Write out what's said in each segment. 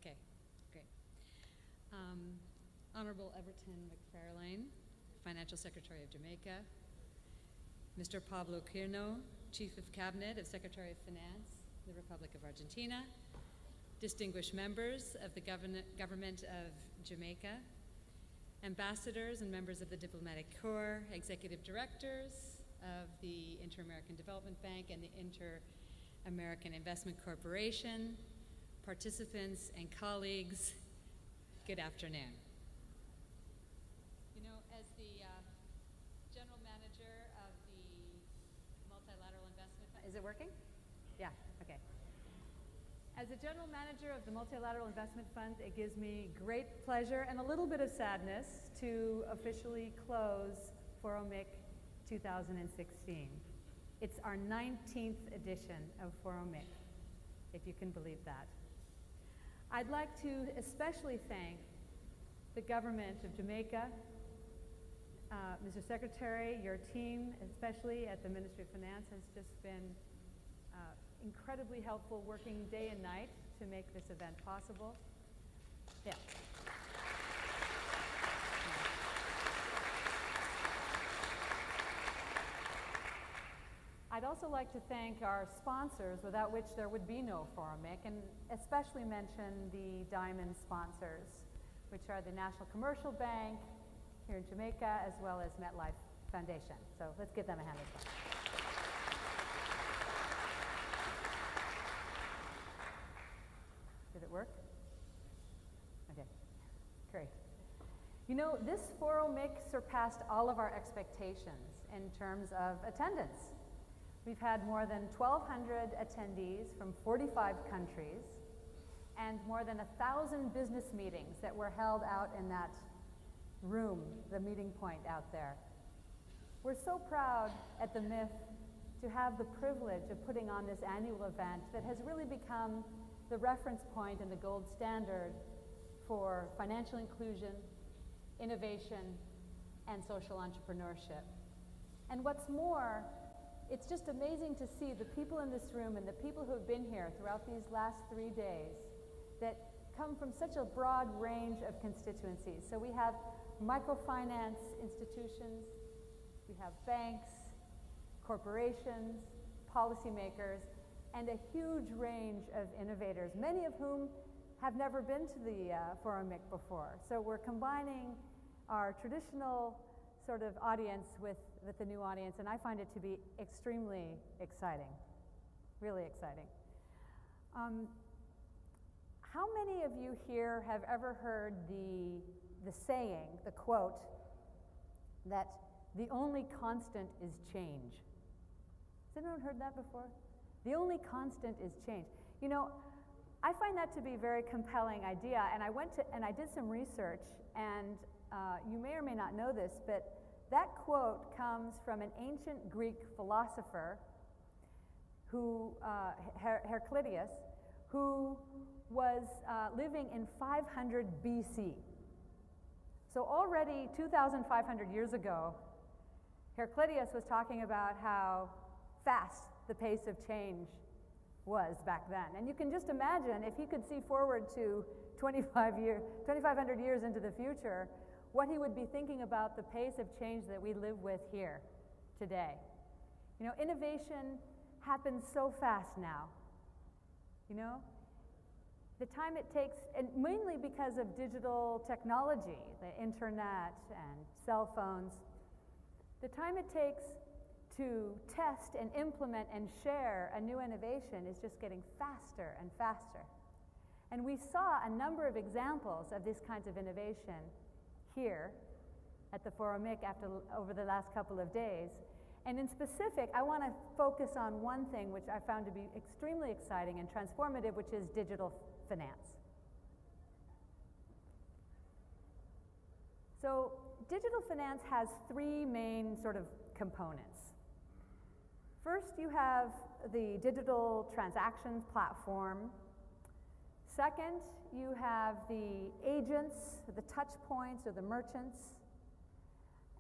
Okay, great. Honorable Everton McFarlane, Financial Secretary of Jamaica. Mr. Pablo Quirno, Chief of Cabinet of Secretary of Finance, the Republic of Argentina. Distinguished members of the Government of Jamaica. Ambassadors and members of the Diplomatic Corps, executive directors of the Inter-American Development Bank and the Inter-American Investment Corporation, participants and colleagues, good afternoon. You know, as the General Manager of the Multilateral Investment Fund, is it working? Yeah, okay. As the General Manager of the Multilateral Investment Fund, it gives me great pleasure and a little bit of sadness to officially close FOMIN 2016. It's our 19th edition of FOMIN, if you can believe that. I'd like to especially thank the government of Jamaica, Mr. Secretary, your team, especially at the Ministry of Finance, has just been incredibly helpful, working day and night to make this event possible. Yeah. I'd also like to thank our sponsors, without which there would be no FOMIN, and especially mention the diamond sponsors, which are the National Commercial Bank here in Jamaica, as well as MetLife Foundation. So let's give them a hand as well. Did it work? Okay, great. You know, this FOMIN surpassed all of our expectations in terms of attendance. We've had more than 1,200 attendees from 45 countries and more than 1,000 business meetings that were held out in that room, the meeting point out there. We're so proud at the MIF to have the privilege of putting on this annual event that has really become the reference point and the gold standard for financial inclusion, innovation, and social entrepreneurship. And what's more, it's just amazing to see the people in this room and the people who have been here throughout these last 3 days that come from such a broad range of constituencies. So we have microfinance institutions, we have banks, corporations, policymakers, and a huge range of innovators, many of whom have never been to the FOMIN before. So we're combining our traditional sort of audience with the new audience, and I find it to be extremely exciting, really exciting. How many of you here have ever heard the saying, the quote, that the only constant is change? Has anyone heard that before? The only constant is change. You know, I find that to be a very compelling idea, and I did some research, and you may or may not know this, but that quote comes from an ancient Greek philosopher who, Heraclitus, who was living in 500 BC. So already 2,500 years ago, Heraclitus was talking about how fast the pace of change was back then. And you can just imagine, if he could see forward to 2,500 years into the future, what he would be thinking about the pace of change that we live with here today. You know, innovation happens so fast now. You know, the time it takes, and mainly because of digital technology, the internet and cell phones, the time it takes to test and implement and share a new innovation is just getting faster and faster. And we saw a number of examples of this kinds of innovation here at the FOMIN over the last couple of days. And in specific, I want to focus on one thing which I found to be extremely exciting and transformative, which is digital finance. So digital finance has three main sort of components. First, you have the digital transactions platform. Second, you have the agents, the touch points or the merchants.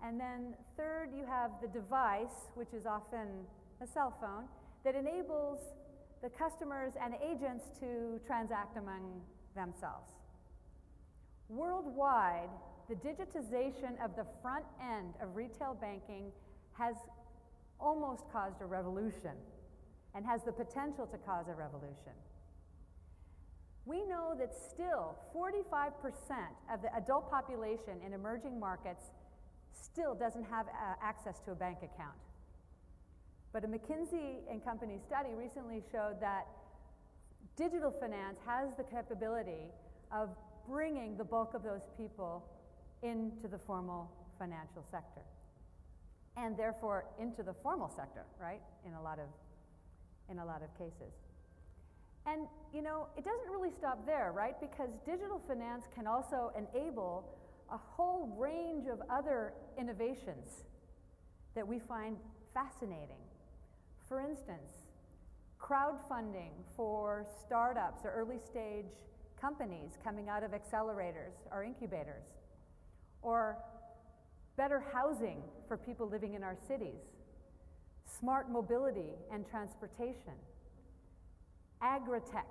And then third, you have the device, which is often a cell phone, that enables the customers and agents to transact among themselves. Worldwide, the digitization of the front end of retail banking has almost caused a revolution and has the potential to cause a revolution. We know that still 45% of the adult population in emerging markets still doesn't have access to a bank account. But a McKinsey & Company study recently showed that digital finance has the capability of bringing the bulk of those people into the formal financial sector, and therefore into the formal sector, right? In a lot of cases. And you know, it doesn't really stop there, right? Because digital finance can also enable a whole range of other innovations that we find fascinating. For instance, crowdfunding for startups or early stage companies coming out of accelerators or incubators, or better housing for people living in our cities, smart mobility and transportation, agtech,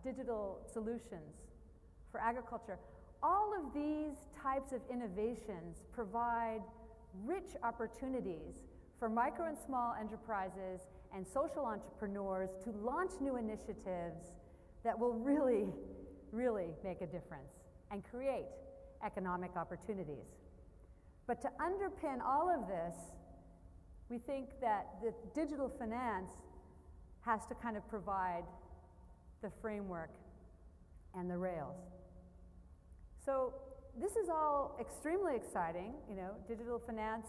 digital solutions for agriculture. All of these types of innovations provide rich opportunities for micro and small enterprises and social entrepreneurs to launch new initiatives that will really, really make a difference and create economic opportunities. But to underpin all of this, we think that the digital finance has to kind of provide the framework and the rails. So this is all extremely exciting. You know, digital finance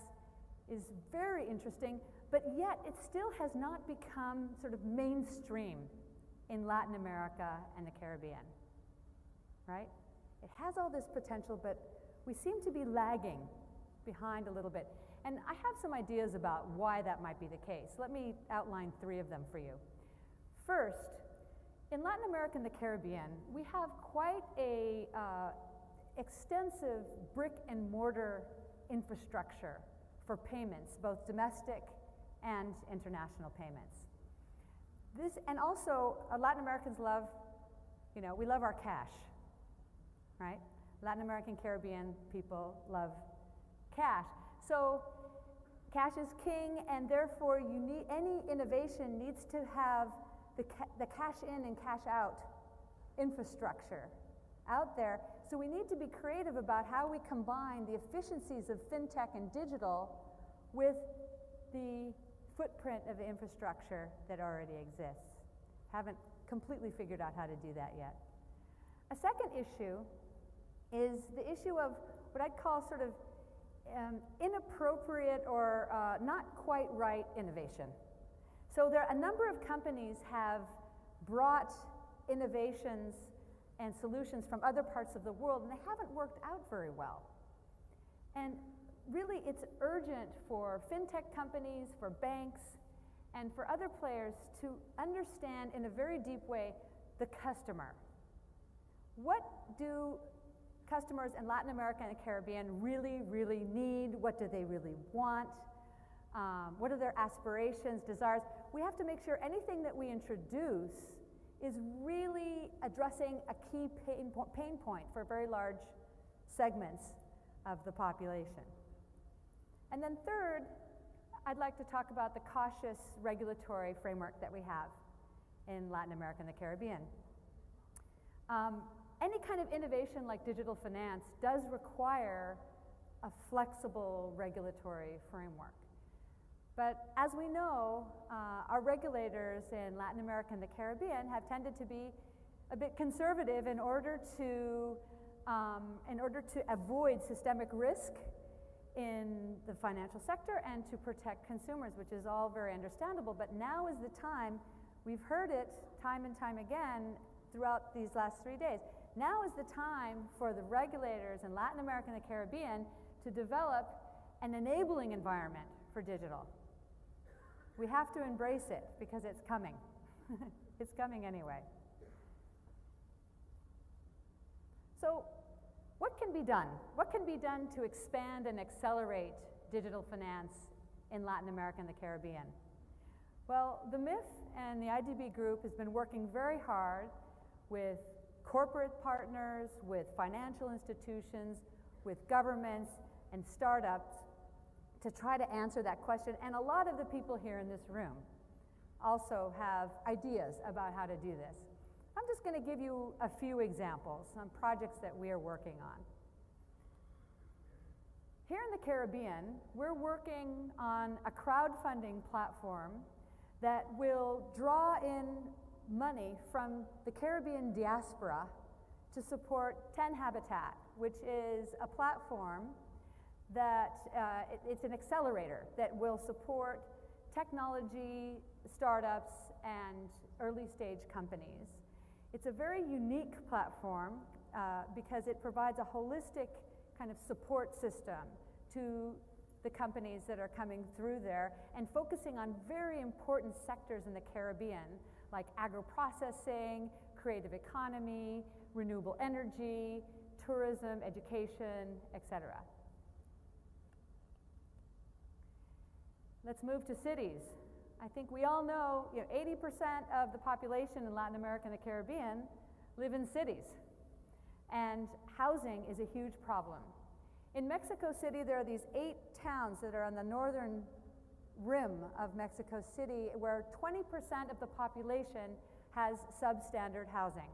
is very interesting, but yet it still has not become sort of mainstream in Latin America and the Caribbean, right? It has all this potential, but we seem to be lagging behind a little bit. And I have some ideas about why that might be the case. Let me outline 3 of them for you. First, in Latin America and the Caribbean, we have quite a extensive brick and mortar infrastructure for payments, both domestic and international payments. And also, Latin Americans love, you know, we love our cash, right? Latin American, Caribbean people love cash. So cash is king, and therefore any innovation needs to have the cash in and cash out infrastructure out there. So we need to be creative about how we combine the efficiencies of fintech and digital with the footprint of the infrastructure that already exists. Haven't completely figured out how to do that yet. A second issue is the issue of what I'd call sort of inappropriate or not quite right innovation. So there are a number of companies have brought innovations and solutions from other parts of the world, and they haven't worked out very well. And really, it's urgent for fintech companies, for banks, and for other players to understand in a very deep way the customer. What do customers in Latin America and the Caribbean really, really need? What do they really want? What are their aspirations, desires? We have to make sure anything that we introduce is really addressing a key pain point for very large segments of the population. And then third, I'd like to talk about the cautious regulatory framework that we have in Latin America and the Caribbean. Any kind of innovation like digital finance does require a flexible regulatory framework. But as we know, our regulators in Latin America and the Caribbean have tended to be a bit conservative in order to avoid systemic risk in the financial sector and to protect consumers, which is all very understandable. But now is the time, we've heard it time and time again throughout these last 3 days, now is the time for the regulators in Latin America and the Caribbean to develop an enabling environment for digital. We have to embrace it because it's coming. It's coming anyway. So what can be done? What can be done to expand and accelerate digital finance in Latin America and the Caribbean? Well, the MIF and the IDB group has been working very hard with corporate partners, with financial institutions, with governments and startups to try to answer that question. And a lot of the people here in this room also have ideas about how to do this. I'm just going to give you a few examples, some projects that we are working on. Here in the Caribbean, we're working on a crowdfunding platform that will draw in money from the Caribbean diaspora to support 10 Habitat, which is a platform that it's an accelerator that will support technology startups and early stage companies. It's a very unique platform because it provides a holistic kind of support system to the companies that are coming through there and focusing on very important sectors in the Caribbean like agro-processing, creative economy, renewable energy, tourism, education, etc. Let's move to cities. I think we all know, 80% of the population in Latin America and the Caribbean live in cities, and housing is a huge problem. In Mexico City, there are these 8 towns that are on the northern rim of Mexico City where 20% of the population has substandard housing.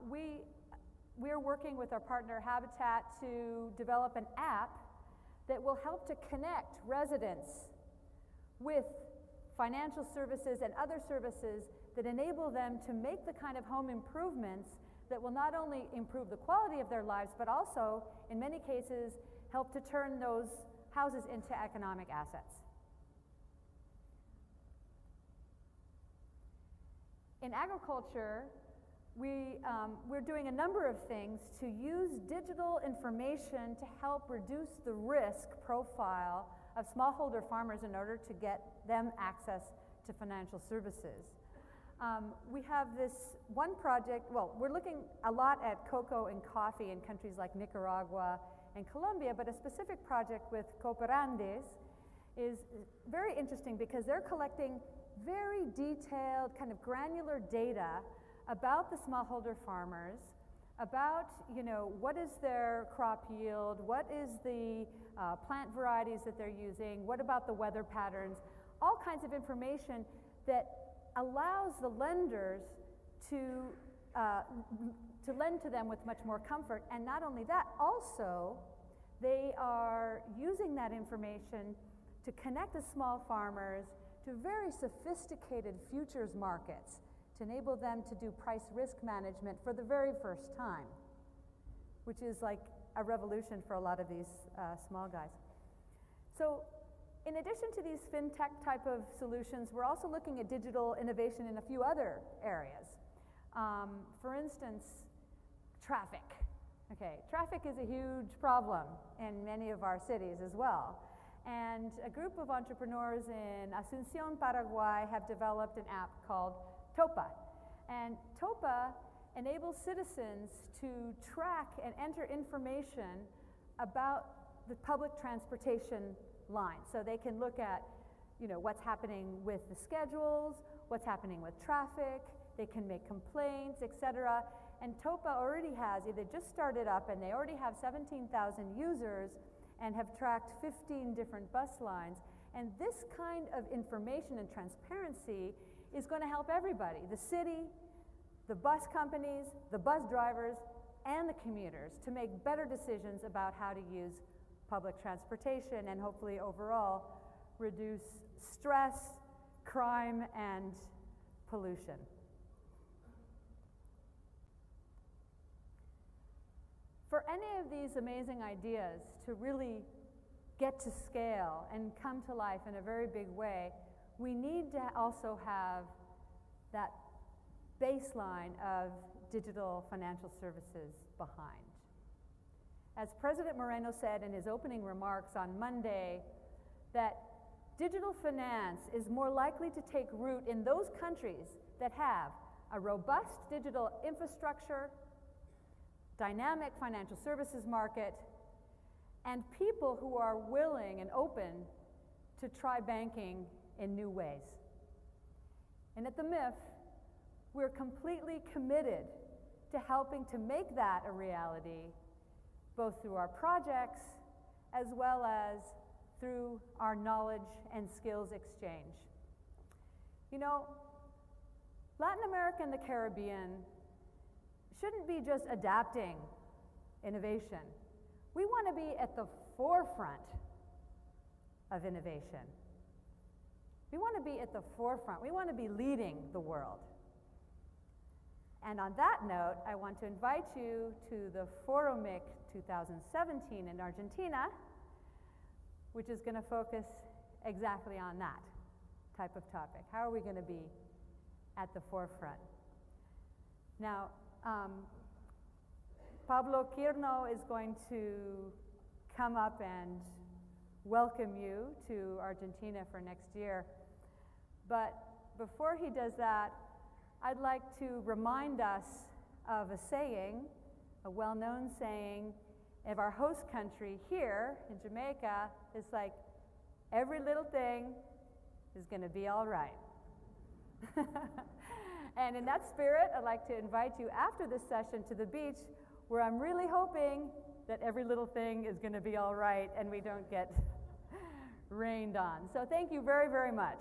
We are working with our partner Habitat to develop an app that will help to connect residents with financial services and other services that enable them to make the kind of home improvements that will not only improve the quality of their lives, but also, in many cases, help to turn those houses into economic assets. In agriculture, we're doing a number of things to use digital information to help reduce the risk profile of smallholder farmers in order to get them access to financial services. We have this one project, well, we're looking a lot at cocoa and coffee in countries like Nicaragua and Colombia, but a specific project with Cooperandes is very interesting because they're collecting very detailed, kind of granular data about the smallholder farmers, about, what is their crop yield, what is the plant varieties that they're using, what about the weather patterns, all kinds of information that allows the lenders to lend to them with much more comfort. And not only that, also they are using that information to connect the small farmers to very sophisticated futures markets to enable them to do price risk management for the very first time, which is like a revolution for a lot of these small guys. So in addition to these fintech type of solutions, we're also looking at digital innovation in a few other areas. For instance, traffic. Okay, traffic is a huge problem in many of our cities as well. And a group of entrepreneurs in Asunción, Paraguay have developed an app called Topa. And Topa enables citizens to track and enter information about the public transportation line. So they can look at, what's happening with the schedules, what's happening with traffic, they can make complaints, etc. And Topa already has, they just started up and they already have 17,000 users and have tracked 15 different bus lines. And this kind of information and transparency is going to help everybody, the city, the bus companies, the bus drivers, and the commuters to make better decisions about how to use public transportation and hopefully overall reduce stress, crime, and pollution. For any of these amazing ideas to really get to scale and come to life in a very big way, we need to also have that baseline of digital financial services behind. As President Moreno said in his opening remarks on Monday, that digital finance is more likely to take root in those countries that have a robust digital infrastructure, dynamic financial services market, and people who are willing and open to try banking in new ways. And at the MIF, we're completely committed to helping to make that a reality, both through our projects as well as through our knowledge and skills exchange. You know, Latin America and the Caribbean shouldn't be just adapting innovation. We want to be at the forefront of innovation. We want to be at the forefront. We want to be leading the world. And on that note, I want to invite you to the Foro 2017 in Argentina, which is going to focus exactly on that type of topic. How are we going to be at the forefront? Now, Pablo Quirno is going to come up and welcome you to Argentina for next year. But before he does that, I'd like to remind us of a saying, a well-known saying of our host country here in Jamaica. It's like, every little thing is going to be all right. And in that spirit, I'd like to invite you after this session to the beach, where I'm really hoping that every little thing is going to be all right and we don't get rained on. So thank you very, very much.